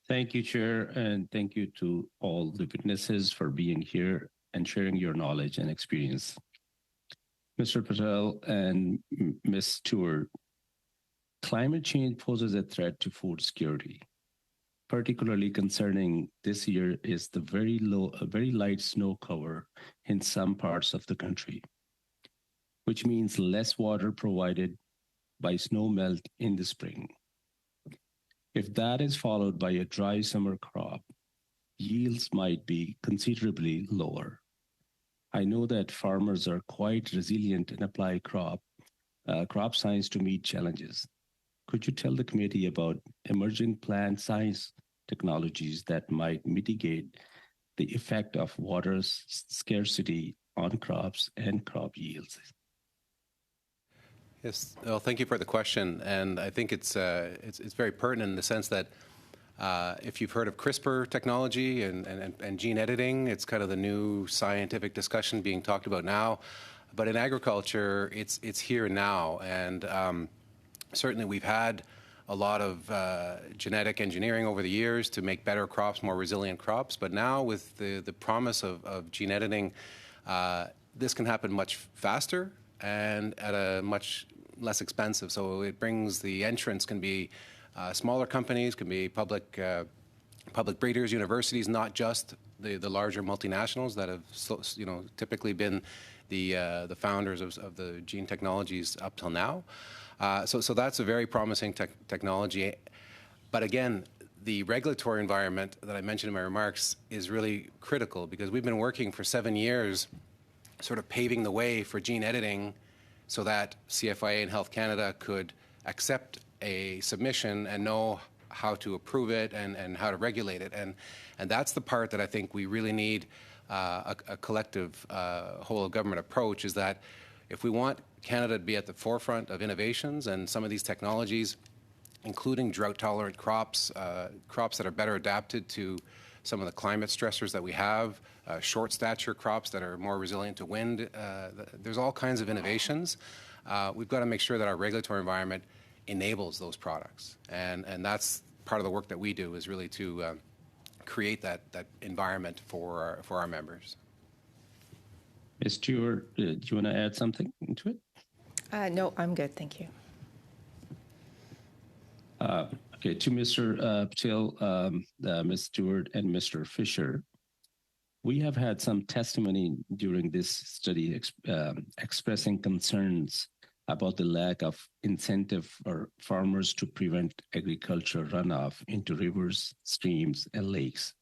Thank you, Chair, and thank you to all the witnesses for being here and sharing your knowledge and experience. Mr. Patel and Ms. Stewart, climate change poses a threat to food security. Particularly concerning this year is the very light snow cover in some parts of the country, which means less water provided by snow melt in the spring. If that is followed by a dry summer crop, yields might be considerably lower. I know that farmers are quite resilient and apply crop science to meet challenges. Could you tell the committee about emerging plant science technologies that might mitigate the effect of water scarcity on crops and crop yields? Yes, well, thank you for the question, and I think it's very pertinent in the sense that if you've heard of CRISPR technology and gene editing, it's kind of the new scientific discussion being talked about now. But in agriculture, it's here and now, and certainly we've had a lot of genetic engineering over the years to make better crops, more resilient crops. But now with the promise of gene editing, this can happen much faster and at a much less expensive. So it brings the entrants can be smaller companies, can be public breeders, universities, not just the larger multinationals that have typically been the founders of the gene technologies up till now. So that's a very promising technology. But again, the regulatory environment that I mentioned in my remarks is really critical because we've been working for 7 years sort of paving the way for gene editing so that CFIA and Health Canada could accept a submission and know how to approve it and how to regulate it. And that's the part that I think we really need a collective whole of government approach, is that if we want Canada to be at the forefront of innovations and some of these technologies, including drought-tolerant crops, crops that are better adapted to some of the climate stressors that we have, short stature crops that are more resilient to wind. There's all kinds of innovations. We've got to make sure that our regulatory environment enables those products. And that's part of the work that we do, is really to create that environment for our members. Ms. Stewart, do you want to add something to it? No, I'm good. Thank you. Okay, to Mr. Patel, Ms. Stewart, and Mr. Fisher, we have had some testimony during this study expressing concerns about the lack of incentive for farmers to prevent agricultural runoff into rivers, streams, and lakes,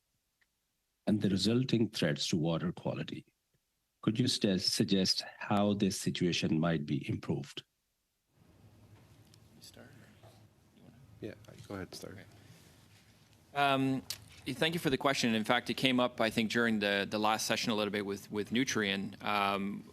and the resulting threats to water quality. Could you suggest how this situation might be improved? Yeah, go ahead, start. Thank you for the question. In fact, it came up, I think, during the last session a little bit with Nutrien.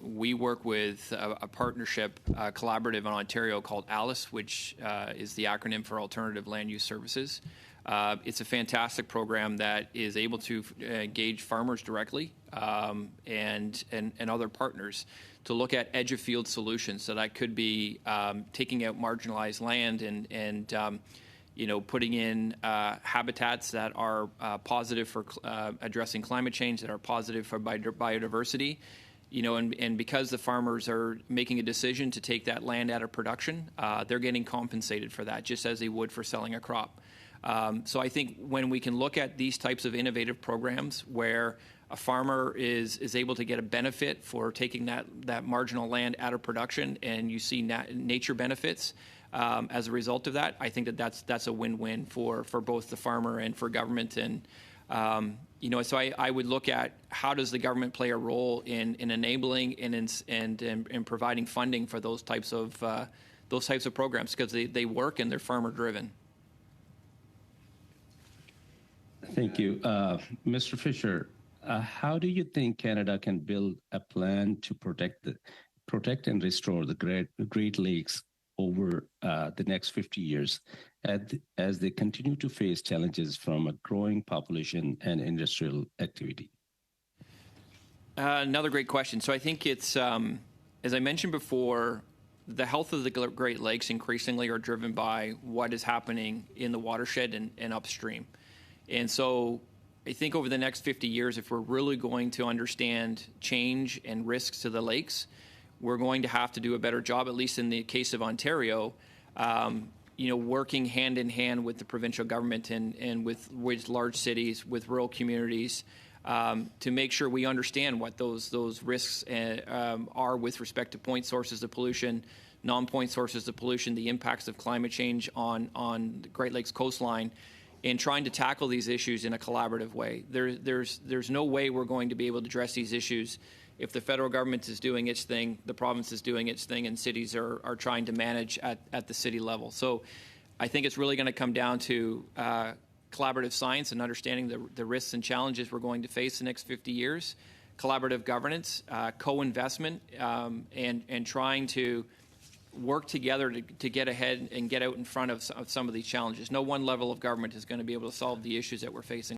We work with a partnership, collaborative in Ontario called ALICE, which is the acronym for Alternative Land Use Services. It's a fantastic program that is able to engage farmers directly and other partners to look at edge of field solutions. So that could be taking out marginalized land and putting in habitats that are positive for addressing climate change, that are positive for biodiversity. And because the farmers are making a decision to take that land out of production, they're getting compensated for that, just as they would for selling a crop. So I think when we can look at these types of innovative programs where a farmer is able to get a benefit for taking that marginal land out of production, and you see nature benefits as a result of that, I think that's a win-win for both the farmer and for government. And so I would look at how does the government play a role in enabling and providing funding for those types of programs, because they work and they're farmer driven. Thank you. Mr. Fisher, how do you think Canada can build a plan to protect and restore the Great Lakes over the next 50 years as they continue to face challenges from a growing population and industrial activity? Another great question. So I think it's, as I mentioned before, the health of the Great Lakes increasingly are driven by what is happening in the watershed and upstream. And so I think over the next 50 years, if we're really going to understand change and risks to the lakes, we're going to have to do a better job, at least in the case of Ontario, working hand in hand with the provincial government and with large cities, with rural communities, to make sure we understand what those risks are with respect to point sources of pollution, non-point sources of pollution, the impacts of climate change on the Great Lakes coastline, and trying to tackle these issues in a collaborative way. There's no way we're going to be able to address these issues if the federal government is doing its thing, the province is doing its thing, and cities are trying to manage at the city level. So I think it's really going to come down to collaborative science and understanding the risks and challenges we're going to face the next 50 years, collaborative governance, co-investment, and trying to work together to get ahead and get out in front of some of these challenges. No one level of government is going to be able to solve the issues that we're facing.